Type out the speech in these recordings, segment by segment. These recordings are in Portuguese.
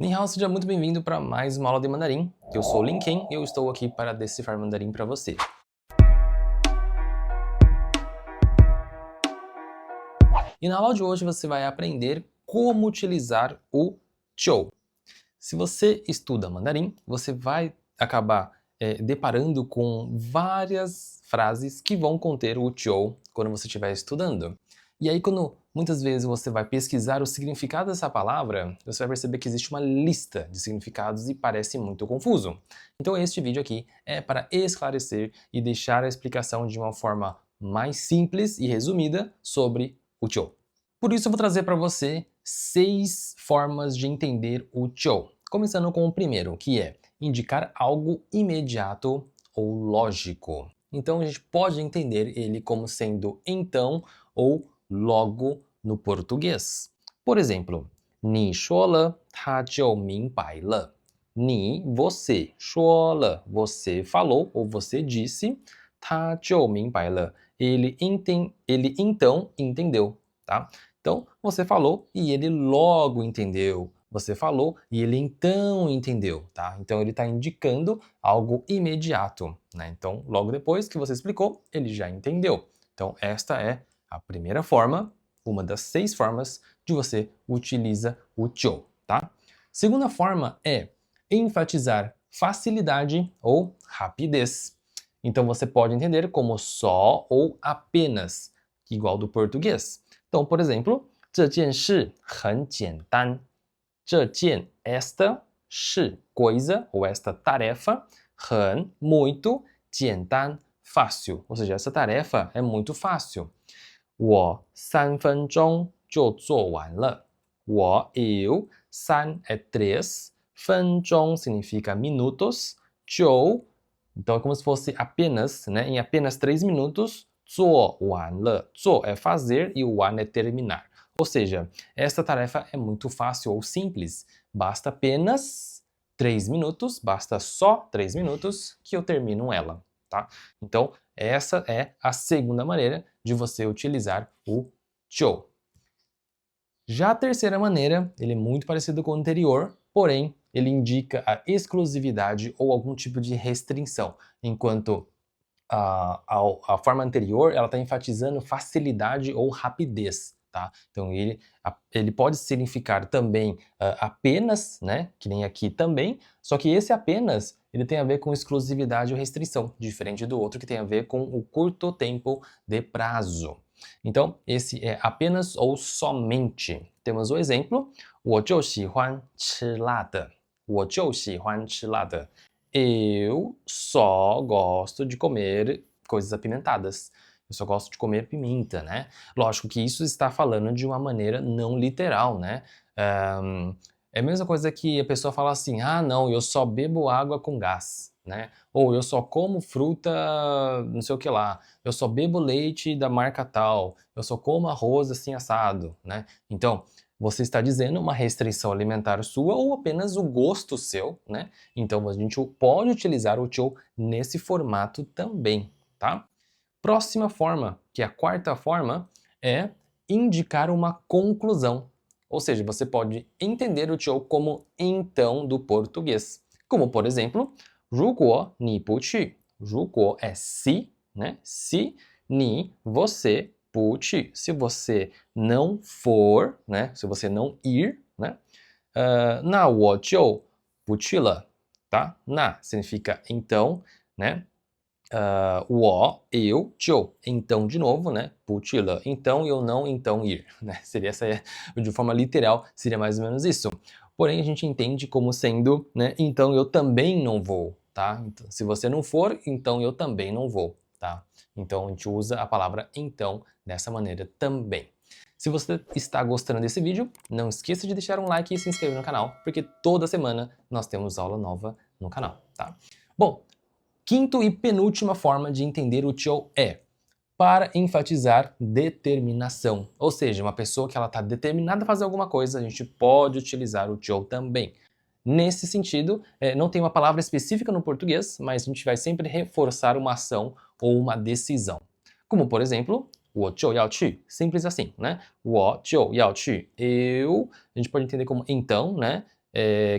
Ni hao, seja muito bem-vindo para mais uma aula de mandarim. Eu sou o Lin Ken e eu estou aqui para decifrar mandarim para você. E na aula de hoje você vai aprender como utilizar o "qiu". Se você estuda mandarim, você vai acabar deparando com várias frases que vão conter o "qiu" quando você estiver estudando. E aí, quando muitas vezes você vai pesquisar o significado dessa palavra, você vai perceber que existe uma lista de significados e parece muito confuso. Então, este vídeo aqui é para esclarecer e deixar a explicação de uma forma mais simples e resumida sobre o "qiu". Por isso, eu vou trazer para você 6 formas de entender o "qiu". Começando com o primeiro, que é indicar algo imediato ou lógico. Então, a gente pode entender ele como sendo então ou logo no português. Por exemplo, 你说了，他就明白了。你, você, 说了, você falou ou você disse, 他就明白了, ele então entendeu, tá? Então, você falou e ele logo entendeu. Você falou e ele então entendeu, tá? Então, ele está indicando algo imediato, né? Então, logo depois que você explicou, ele já entendeu. Então, esta é a primeira forma, uma das 6 formas de você utilizar o "qiu", tá? Segunda forma é enfatizar facilidade ou rapidez. Então, você pode entender como só ou apenas, igual do português. Então, por exemplo, 这件事很简单。这件, esta, 事, coisa, ou esta tarefa, 很, muito, 简单, fácil. Ou seja, essa tarefa é muito fácil. 我3分钟就做完了。eu, 3 é 3, 分钟 significa minutos, 就, então é como se fosse apenas, né? Em apenas 3 minutos, 做完了. 做 é fazer e o 完 é terminar. Ou seja, esta tarefa é muito fácil ou simples. Basta apenas 3 minutos, basta só 3 minutos que eu termino ela, tá? Então, essa é a segunda maneira de você utilizar o "qiu". Já a terceira maneira, ele é muito parecido com o anterior, porém, ele indica a exclusividade ou algum tipo de restrição, enquanto a forma anterior ela está enfatizando facilidade ou rapidez, tá? Então ele pode significar também apenas, né? Que nem aqui também, só que esse apenas ele tem a ver com exclusividade ou restrição, diferente do outro que tem a ver com o curto tempo de prazo. Então esse é apenas ou somente. Temos o exemplo: 我就喜欢吃辣的。我就喜欢吃辣的。Eu só gosto de comer coisas apimentadas. Eu só gosto de comer pimenta, né? Lógico que isso está falando de uma maneira não literal, né? É a mesma coisa que a pessoa fala assim: ah, não, eu só bebo água com gás, né? Ou eu só como fruta, não sei o que lá. Eu só bebo leite da marca tal. Eu só como arroz assim assado, né? Então, você está dizendo uma restrição alimentar sua ou apenas o gosto seu, né? Então a gente pode utilizar o "qiu" nesse formato também, tá? Próxima forma, que é a quarta forma, é indicar uma conclusão. Ou seja, você pode entender o "qiu" como então do português. Como, por exemplo, 如果你不去. 如果é se, né? Se, ni, você, 不去. Se você não for, né? Se você não ir, né? 那我就不去了, tá? Na significa então, né? eu, 就, então de novo, né? 不去了, então eu não então ir, né? Seria essa, de forma literal, seria mais ou menos isso. Porém, a gente entende como sendo, né? Então eu também não vou, tá? Então, se você não for, então eu também não vou, tá? Então a gente usa a palavra então dessa maneira também. Se você está gostando desse vídeo, não esqueça de deixar um like e se inscrever no canal, porque toda semana nós temos aula nova no canal, tá? Bom, quinto e penúltima forma de entender o "qiu" é para enfatizar determinação. Ou seja, uma pessoa que ela está determinada a fazer alguma coisa, a gente pode utilizar o "qiu" também. Nesse sentido, não tem uma palavra específica no português, mas a gente vai sempre reforçar uma ação ou uma decisão. Como, por exemplo, 我就要去, simples assim, né? 我就要去. A gente pode entender como então, né?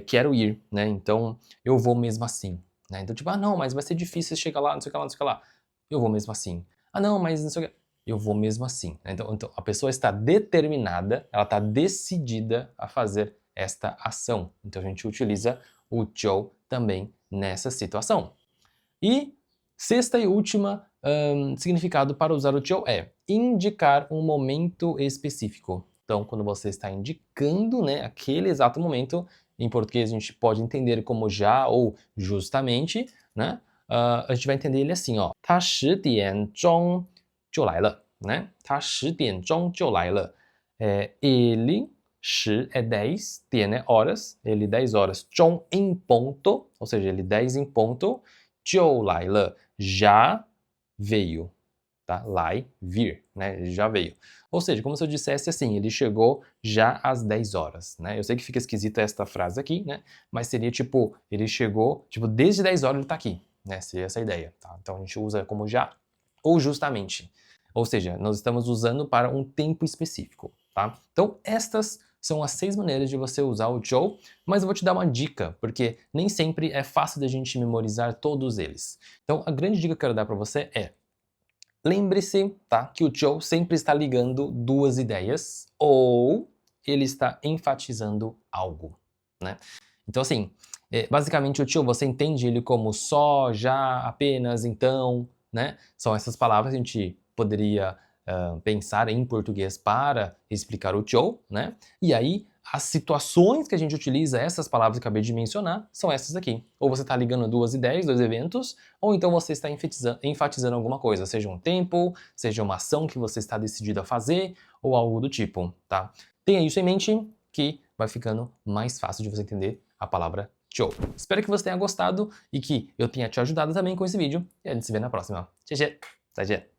quero ir, né? Então, eu vou mesmo assim, né? Então, tipo, ah, não, mas vai ser difícil chegar lá, não sei o que lá, não sei o que lá. Eu vou mesmo assim. Ah, não, mas não sei o que. Eu vou mesmo assim. Né? Então, a pessoa está determinada, ela está decidida a fazer esta ação. Então, a gente utiliza o 就 também nessa situação. E sexta e última significado para usar o 就 é indicar um momento específico. Então, quando você está indicando, né, aquele exato momento, em português a gente pode entender como já ou justamente, né? A gente vai entender ele assim, ó. 他10点钟就来了, né? 他10点钟就来了. Ele 10 é 10, 点 é horas, ele 10 horas. 钟 em ponto, ou seja, ele 10 em ponto. 就来了, já veio, tá? 来, vir, né? Já veio. Ou seja, como se eu dissesse assim, ele chegou já às 10 horas, né? Eu sei que fica esquisita esta frase aqui, né? Mas seria tipo, ele chegou, tipo, desde 10 horas ele tá aqui, né? Seria essa a ideia, tá? Então a gente usa como já ou justamente. Ou seja, nós estamos usando para um tempo específico, tá? Então estas são as 6 maneiras de você usar o 就, mas eu vou te dar uma dica, porque nem sempre é fácil da gente memorizar todos eles. Então a grande dica que eu quero dar para você é: lembre-se, tá, que o 就 sempre está ligando duas ideias ou ele está enfatizando algo, né? Então assim, basicamente o 就 você entende ele como só, já, apenas, então, né? São essas palavras que a gente poderia pensar em português para explicar o 就, né? E aí as situações que a gente utiliza essas palavras que eu acabei de mencionar são essas aqui. Ou você está ligando duas ideias, dois eventos, ou então você está enfatizando alguma coisa, seja um tempo, seja uma ação que você está decidido a fazer, ou algo do tipo, tá? Tenha isso em mente que vai ficando mais fácil de você entender a palavra 就. Espero que você tenha gostado e que eu tenha te ajudado também com esse vídeo. E a gente se vê na próxima. 谢谢，再见。